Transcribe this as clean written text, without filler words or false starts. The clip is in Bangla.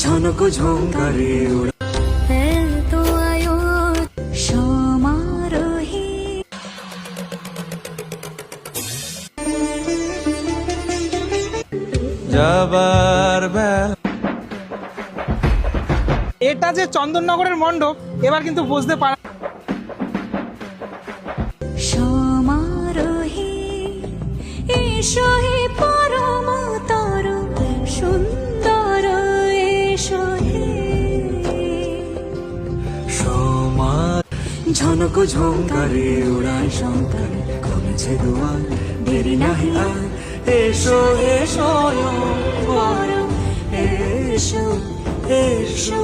ঝনক ঝঙ্কারে ওড়া তো আয়ো সমারোহে যাবার বেলা এটা যে চন্দননগরের মণ্ডপ এবার কিন্তু বুঝতে পারা সমারোহে এসো হে পরমতর সুন্দর এসো হে সমার ঝনক ঝঙ্কারে ওড়ায় শঙ্কর কমেছে দুয়ার দেরি নাহি আর এসো এসো পরম এসো এসো